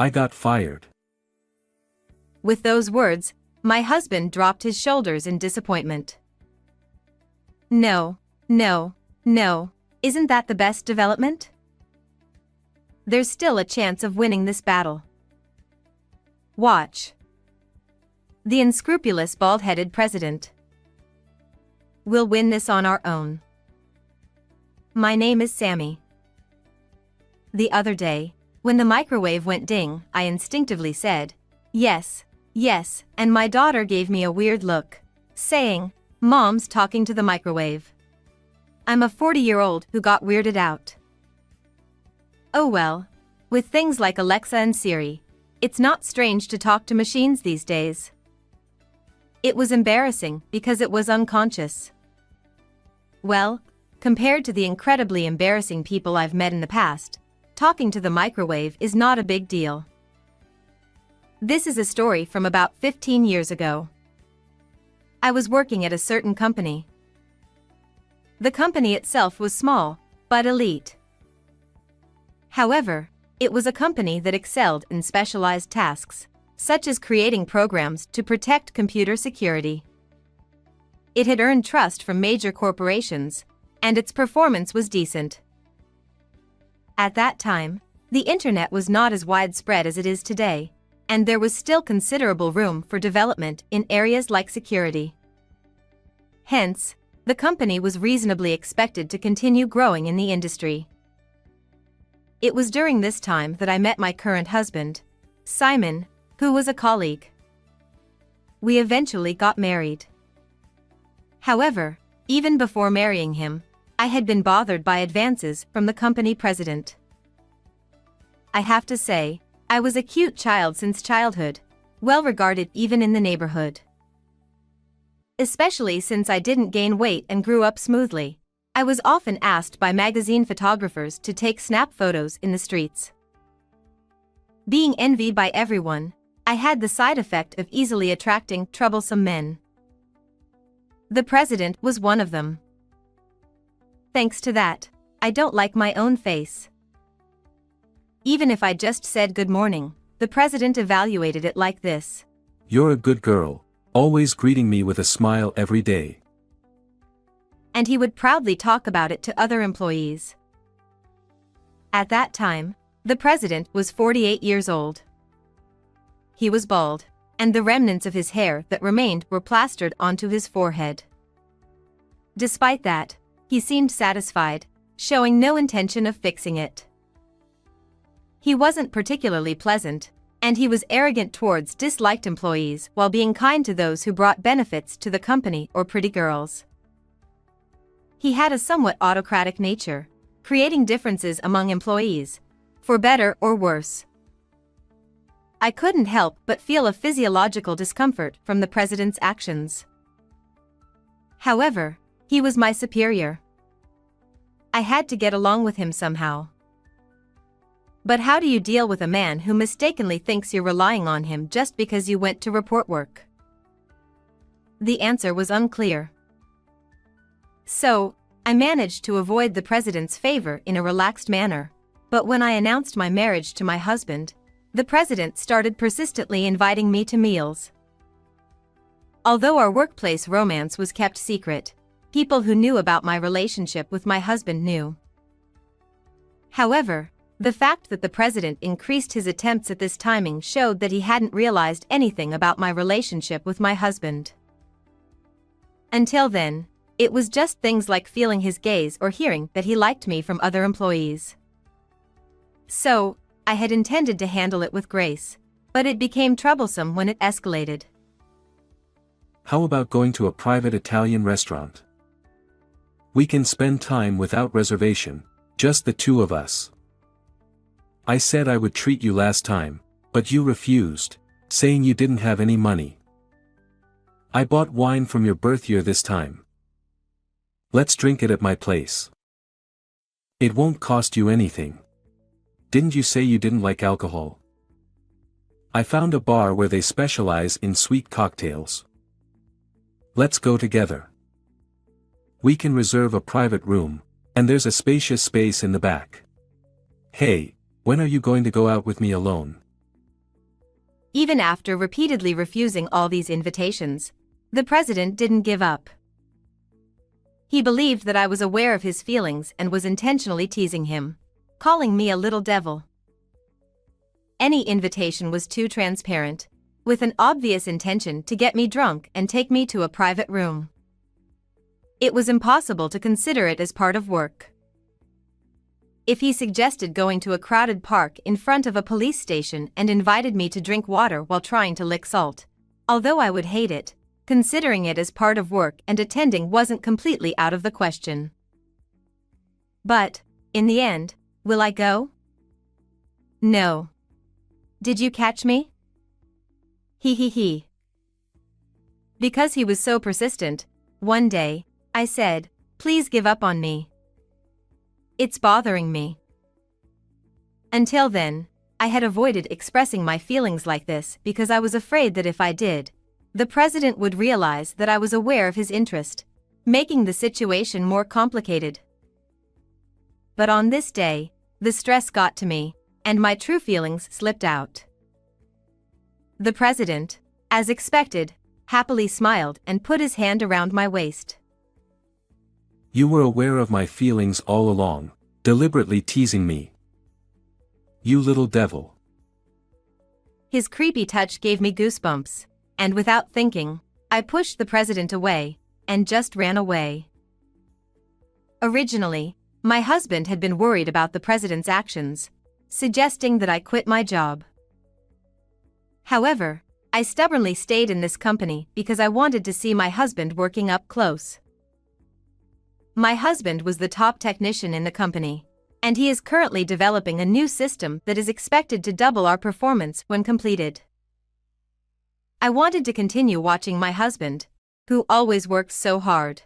I got fired. With those words, my husband dropped his shoulders in disappointment. No, no, no, isn't that the best development? There's still a chance of winning this battle. Watch. The unscrupulous bald-headed president. We'll win this on our own. My name is Sammy. The other day, when the microwave went ding, I instinctively said, yes, yes, and my daughter gave me a weird look, saying, Mom's talking to the microwave. I'm a 40-year-old who got weirded out. Oh well, with things like Alexa and Siri, it's not strange to talk to machines these days. It was embarrassing because it was unconscious. Well, compared to the incredibly embarrassing people I've met in the past, talking to the microwave is not a big deal. This is a story from about 15 years ago. I was working at a certain company. The company itself was small, but elite. However, it was a company that excelled in specialized tasks, such as creating programs to protect computer security. It had earned trust from major corporations, and its performance was decent. At that time, the internet was not as widespread as it is today, and there was still considerable room for development in areas like security. Hence, the company was reasonably expected to continue growing in the industry. It was during this time that I met my current husband, Simon, who was a colleague. We eventually got married. However, even before marrying him, I had been bothered by advances from the company president. I have to say, I was a cute child since childhood, well regarded even in the neighborhood. Especially since I didn't gain weight and grew up smoothly, I was often asked by magazine photographers to take snap photos in the streets. Being envied by everyone, I had the side effect of easily attracting troublesome men. The president was one of them. Thanks to that, I don't like my own face. Even if I just said good morning, the president evaluated it like this. You're a good girl, always greeting me with a smile every day. And he would proudly talk about it to other employees. At that time, the president was 48 years old. He was bald, and the remnants of his hair that remained were plastered onto his forehead. Despite that, he seemed satisfied, showing no intention of fixing it. He wasn't particularly pleasant, and he was arrogant towards disliked employees while being kind to those who brought benefits to the company or pretty girls. He had a somewhat autocratic nature, creating differences among employees, for better or worse. I couldn't help but feel a physiological discomfort from the president's actions. However, he was my superior. I had to get along with him somehow. But how do you deal with a man who mistakenly thinks you're relying on him just because you went to report work? The answer was unclear. So, I managed to avoid the president's favor in a relaxed manner, but when I announced my marriage to my husband, the president started persistently inviting me to meals. Although our workplace romance was kept secret, people who knew about my relationship with my husband knew. However, the fact that the president increased his attempts at this timing showed that he hadn't realized anything about my relationship with my husband. Until then, it was just things like feeling his gaze or hearing that he liked me from other employees. So, I had intended to handle it with grace, but it became troublesome when it escalated. How about going to a private Italian restaurant? We can spend time without reservation, just the two of us. I said I would treat you last time, but you refused, saying you didn't have any money. I bought wine from your birth year this time. Let's drink it at my place. It won't cost you anything. Didn't you say you didn't like alcohol? I found a bar where they specialize in sweet cocktails. Let's go together. We can reserve a private room, and there's a spacious space in the back. Hey, when are you going to go out with me alone? Even after repeatedly refusing all these invitations, the president didn't give up. He believed that I was aware of his feelings and was intentionally teasing him, calling me a little devil. Any invitation was too transparent, with an obvious intention to get me drunk and take me to a private room. It was impossible to consider it as part of work. If he suggested going to a crowded park in front of a police station and invited me to drink water while trying to lick salt, although I would hate it, considering it as part of work and attending wasn't completely out of the question. But, in the end, will I go? No. Did you catch me? He. Because he was so persistent, one day, I said, "Please give up on me. It's bothering me." Until then, I had avoided expressing my feelings like this because I was afraid that if I did, the president would realize that I was aware of his interest, making the situation more complicated. But on this day, the stress got to me, and my true feelings slipped out. The president, as expected, happily smiled and put his hand around my waist. You were aware of my feelings all along, deliberately teasing me. You little devil. His creepy touch gave me goosebumps, and without thinking, I pushed the president away, and just ran away. Originally, my husband had been worried about the president's actions, suggesting that I quit my job. However, I stubbornly stayed in this company because I wanted to see my husband working up close. My husband was the top technician in the company, and he is currently developing a new system that is expected to double our performance when completed. I wanted to continue watching my husband, who always works so hard.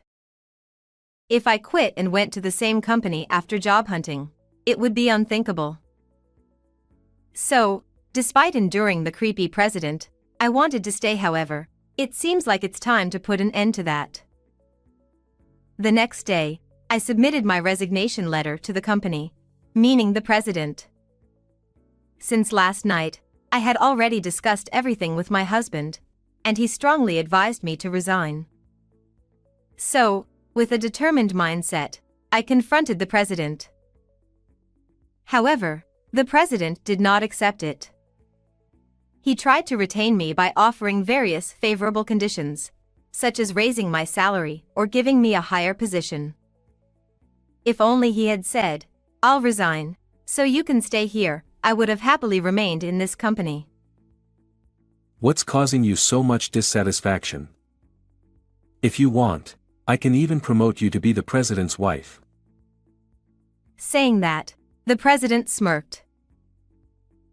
If I quit and went to the same company after job hunting, it would be unthinkable. So, despite enduring the creepy president, I wanted to stay. However, it seems like it's time to put an end to that. The next day, I submitted my resignation letter to the company, meaning the president. Since last night, I had already discussed everything with my husband, and he strongly advised me to resign. So, with a determined mindset, I confronted the president. However, the president did not accept it. He tried to retain me by offering various favorable conditions, such as raising my salary or giving me a higher position. If only he had said, "I'll resign, so you can stay here," I would have happily remained in this company. What's causing you so much dissatisfaction? If you want, I can even promote you to be the president's wife. Saying that, the president smirked.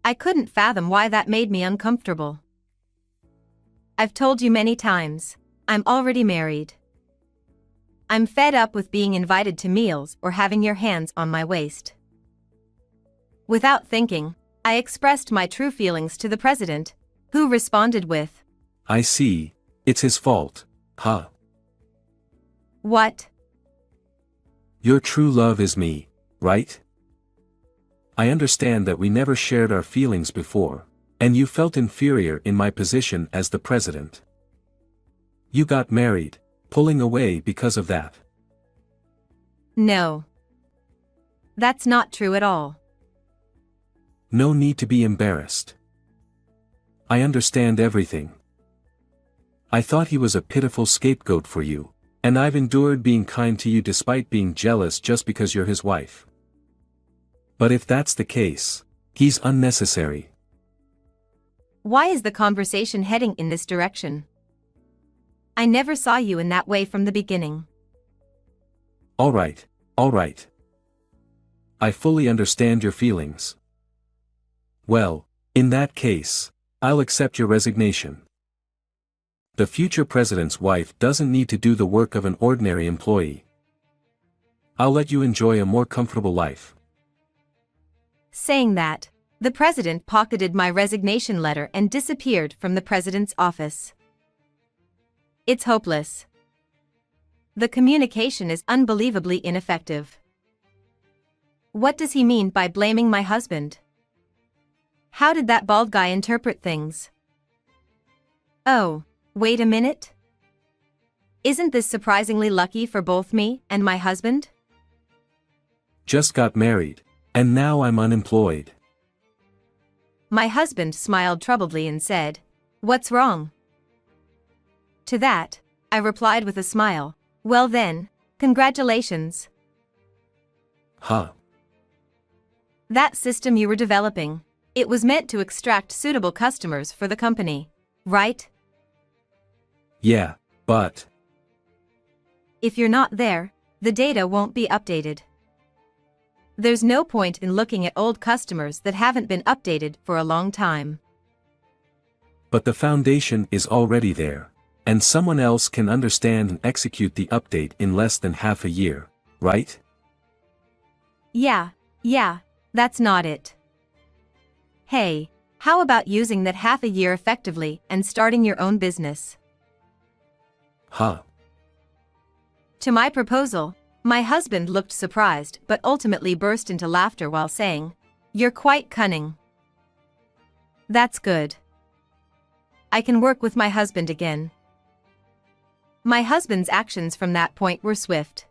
I couldn't fathom why that made me uncomfortable. I've told you many times, I'm already married. I'm fed up with being invited to meals or having your hands on my waist. Without thinking, I expressed my true feelings to the president, who responded with, I see, it's his fault, huh? What? Your true love is me, right? I understand that we never shared our feelings before, and you felt inferior in my position as the president. You got married, pulling away because of that. No. That's not true at all. No need to be embarrassed. I understand everything. I thought he was a pitiful scapegoat for you, and I've endured being kind to you despite being jealous just because you're his wife. But if that's the case, he's unnecessary. Why is the conversation heading in this direction? I never saw you in that way from the beginning. All right. I fully understand your feelings. Well, in that case, I'll accept your resignation. The future president's wife doesn't need to do the work of an ordinary employee. I'll let you enjoy a more comfortable life. Saying that, the president pocketed my resignation letter and disappeared from the president's office. It's hopeless. The communication is unbelievably ineffective. What does he mean by blaming my husband? How did that bald guy interpret things? Oh, wait a minute? Isn't this surprisingly lucky for both me and my husband? Just got married, and now I'm unemployed. My husband smiled troubledly and said, "What's wrong?" To that, I replied with a smile, "Well then, congratulations. Huh. That system you were developing, it was meant to extract suitable customers for the company, right? Yeah, but If you're not there, the data won't be updated. There's no point in looking at old customers that haven't been updated for a long time. the foundation is already there, and someone else can understand and execute the update in less than half a year, right? Yeah, that's not it. Hey, how about using that half a year effectively and starting your own business? Huh. To my proposal, my husband looked surprised but ultimately burst into laughter while saying, "You're quite cunning." That's good. I can work with my husband again. My husband's actions from that point were swift.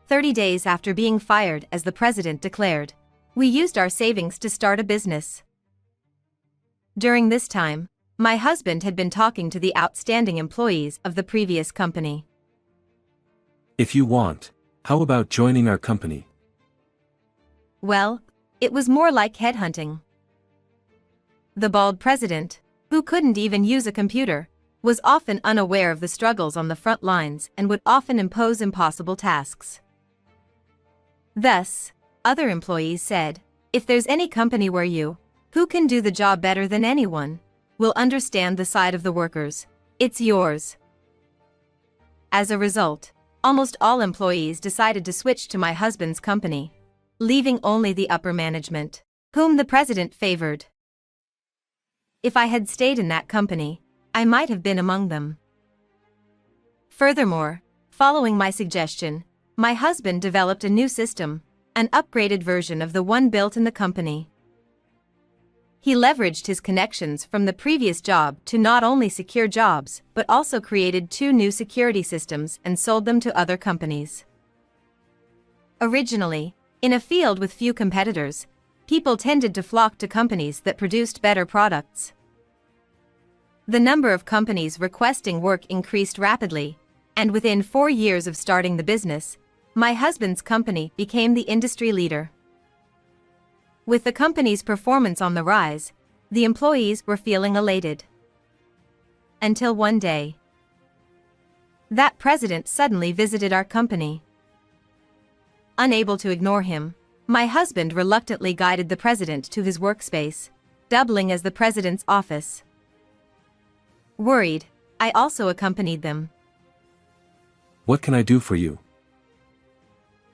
30 days after being fired as the president declared, we used our savings to start a business. During this time, my husband had been talking to the outstanding employees of the previous company. If you want, how about joining our company? Well, it was more like headhunting. The bald president, who couldn't even use a computer, was often unaware of the struggles on the front lines and would often impose impossible tasks. Thus, other employees said, "If there's any company where you, who can do the job better than anyone, will understand the side of the workers, it's yours." As a result, almost all employees decided to switch to my husband's company, leaving only the upper management, whom the president favored. If I had stayed in that company, I might have been among them. Furthermore, following my suggestion, my husband developed a new system, an upgraded version of the one built in the company. He leveraged his connections from the previous job to not only secure jobs but also created 2 new security systems and sold them to other companies. Originally, in a field with few competitors, people tended to flock to companies that produced better products. The number of companies requesting work increased rapidly, and within 4 years of starting the business, my husband's company became the industry leader. With the company's performance on the rise, the employees were feeling elated. Until one day, that president suddenly visited our company. Unable to ignore him, my husband reluctantly guided the president to his workspace, doubling as the president's office. Worried, I also accompanied them. What can I do for you?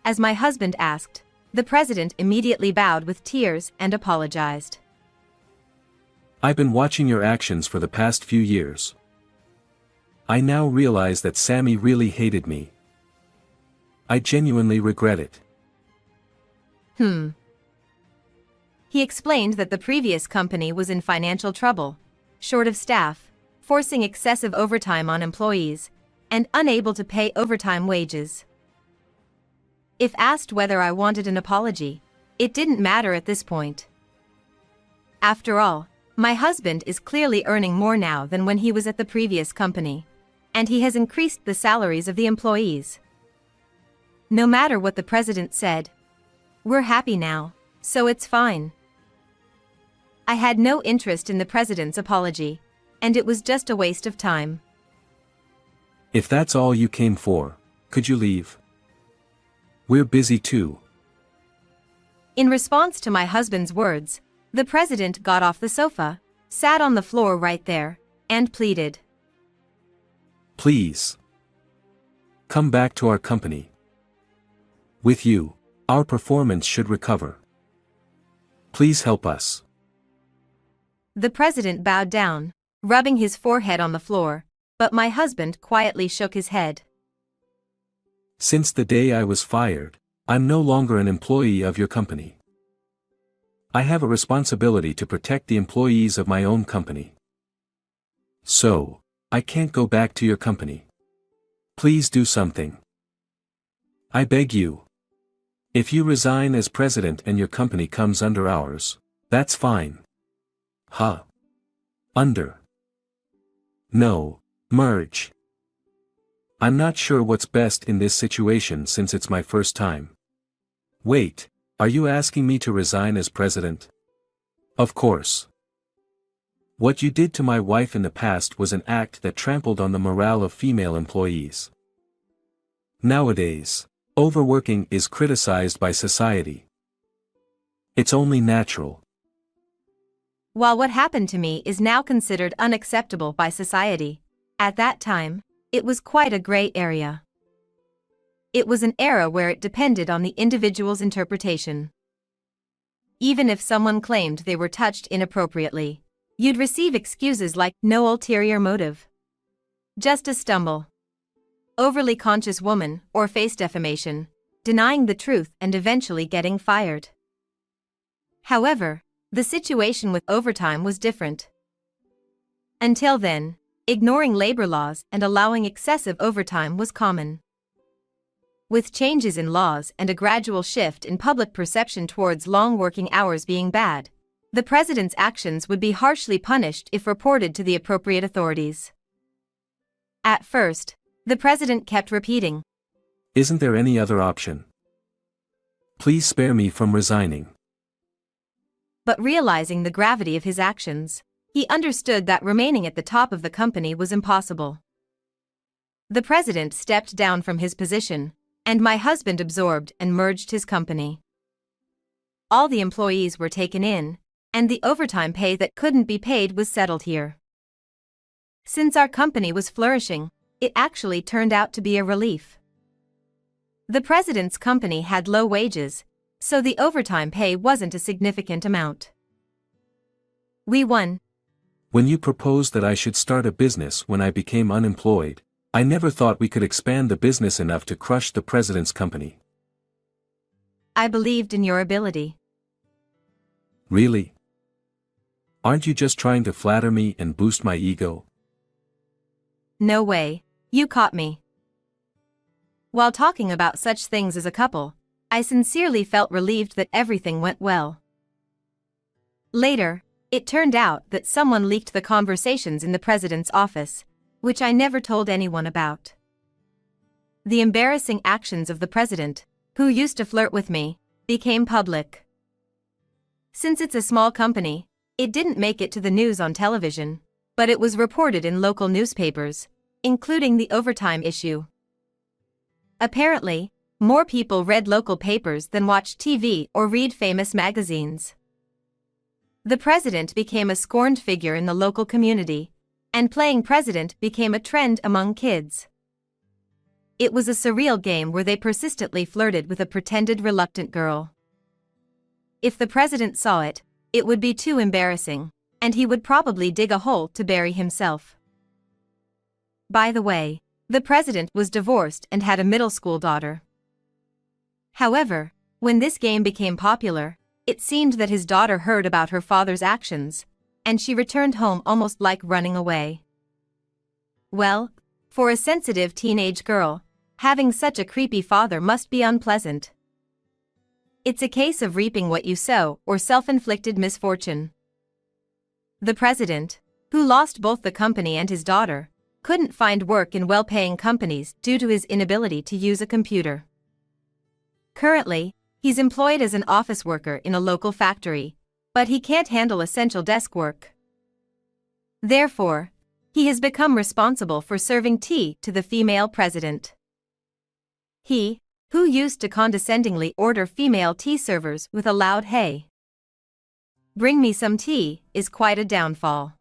As my husband asked, the president immediately bowed with tears and apologized. I've been watching your actions for the past few years. I now realize that Sammy really hated me. I genuinely regret it. He explained that the previous company was in financial trouble, short of staff, forcing excessive overtime on employees, and unable to pay overtime wages. If asked whether I wanted an apology, it didn't matter at this point. After all, my husband is clearly earning more now than when he was at the previous company, and he has increased the salaries of the employees. No matter what the president said, we're happy now, so it's fine. I had no interest in the president's apology, and it was just a waste of time. If that's all you came for, could you leave? We're busy too. In response to my husband's words, the president got off the sofa, sat on the floor right there, and pleaded. Please. Come back to our company. With you, our performance should recover. Please help us. The president bowed down, rubbing his forehead on the floor, but my husband quietly shook his head. Since the day I was fired, I'm no longer an employee of your company. I have a responsibility to protect the employees of my own company. So, I can't go back to your company. Please do something. I beg you. If you resign as president and your company comes under ours, that's fine. Huh? Under. No, merge. I'm not sure what's best in this situation since it's my first time. Wait, are you asking me to resign as president? Of course. What you did to my wife in the past was an act that trampled on the morale of female employees. Nowadays, overworking is criticized by society. It's only natural. While what happened to me is now considered unacceptable by society, at that time, it was quite a gray area. It was an era where it depended on the individual's interpretation. Even if someone claimed they were touched inappropriately, you'd receive excuses like no ulterior motive. Just a stumble. Overly conscious woman, or face defamation, denying the truth and eventually getting fired. However, the situation with overtime was different. Until then, ignoring labor laws and allowing excessive overtime was common. With changes in laws and a gradual shift in public perception towards long working hours being bad, the president's actions would be harshly punished if reported to the appropriate authorities. At first, the president kept repeating, "Isn't there any other option? Please spare me from resigning." But realizing the gravity of his actions, he understood that remaining at the top of the company was impossible. The president stepped down from his position, and my husband absorbed and merged his company. All the employees were taken in, and the overtime pay that couldn't be paid was settled here. Since our company was flourishing, it actually turned out to be a relief. The president's company had low wages, so the overtime pay wasn't a significant amount. We won. When you proposed that I should start a business when I became unemployed, I never thought we could expand the business enough to crush the president's company. I believed in your ability. Really? Aren't you just trying to flatter me and boost my ego? No way, you caught me. While talking about such things as a couple, I sincerely felt relieved that everything went well. Later, it turned out that someone leaked the conversations in the president's office, which I never told anyone about. The embarrassing actions of the president, who used to flirt with me, became public. Since it's a small company, it didn't make it to the news on television, but it was reported in local newspapers, including the overtime issue. Apparently, more people read local papers than watched TV or read famous magazines. The president became a scorned figure in the local community, and playing president became a trend among kids. It was a surreal game where they persistently flirted with a pretended reluctant girl. If the president saw it, it would be too embarrassing, and he would probably dig a hole to bury himself. By the way, the president was divorced and had a middle school daughter. However, when this game became popular, it seemed that his daughter heard about her father's actions, and she returned home almost like running away. Well, for a sensitive teenage girl, having such a creepy father must be unpleasant. It's a case of reaping what you sow or self-inflicted misfortune. The president, who lost both the company and his daughter, couldn't find work in well-paying companies due to his inability to use a computer. Currently, he's employed as an office worker in a local factory, but he can't handle essential desk work. Therefore, he has become responsible for serving tea to the female president. He, who used to condescendingly order female tea servers with a loud "Hey, bring me some tea," is quite a downfall.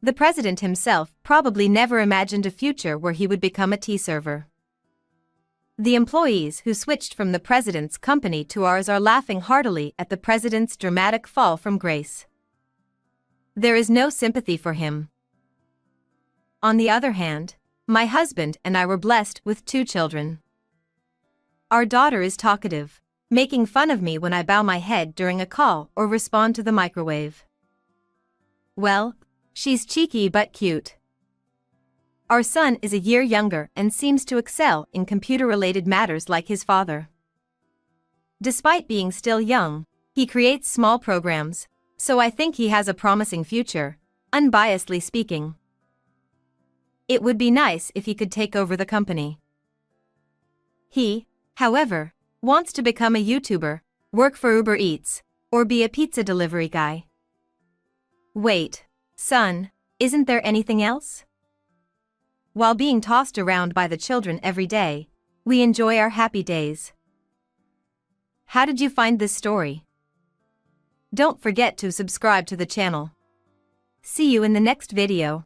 The president himself probably never imagined a future where he would become a tea server. The employees who switched from the president's company to ours are laughing heartily at the president's dramatic fall from grace. There is no sympathy for him. On the other hand, my husband and I were blessed with 2 children. Our daughter is talkative, making fun of me when I bow my head during a call or respond to the microwave. Well, She's cheeky but cute. Our son is a year younger and seems to excel in computer-related matters like his father. Despite being still young, he creates small programs, so I think he has a promising future, unbiasedly speaking. It would be nice if he could take over the company. He, however, wants to become a YouTuber, work for Uber Eats, or be a pizza delivery guy. Wait, son, isn't there anything else? While being tossed around by the children every day, we enjoy our happy days. How did you find this story? Don't forget to subscribe to the channel. See you in the next video.